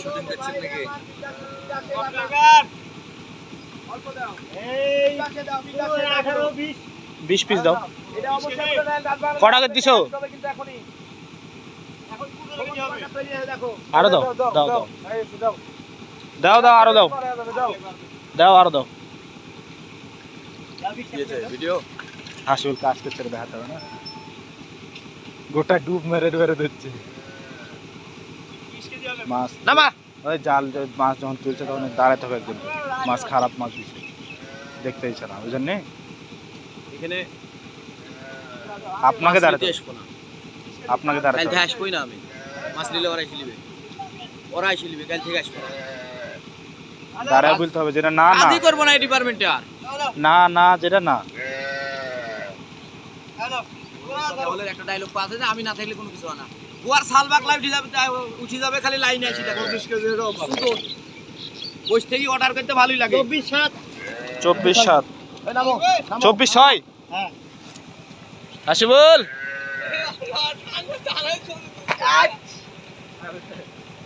Shooting দেখছেন নাকি? 20 piece দাও। কটা করে দিছো? আরো দাও দাও দাও দাও দাও আরো দাও দাও আরো দাও। ভিডিও হাসিবুল কাজ করতে দেখাতে হবে না, গোটা ডুব মেরে মেরে দিচ্ছে মাছ। নামা ওই জাল মাছ যখন তুলছে তখন দাঁড়াতে হবে একজন, মাছ খারাপ মাছ দিচ্ছে দেখতে ইচ্ছা না, ওই জন্যে এখানে আপনাকে দাঁড়াতে আসবো না, আপনাকে দাঁড়াতে কাল হবে। থেকে আসবোই না আমি। মাছ নিলে ওরাই শিলিবে, ওরাই শিলিবে, কাল থেকে আসবো না। দাঁড়ায় বলতে হবে যেটা না না কাজই করবো না এই ডিপার্টমেন্টে আর। না না যেটা না। বলে একটা ডায়লগ পাওয়া যায় যে আমি না থাকলে কোনো কিছু হয় না। গোয়ার সাল বাকলা উঠে যাবে খালি লাইনে আসি দেখো। 24 কেজি বস থেকে অর্ডার করতে ভালোই লাগে। 24/7 24/6 হাসিবুল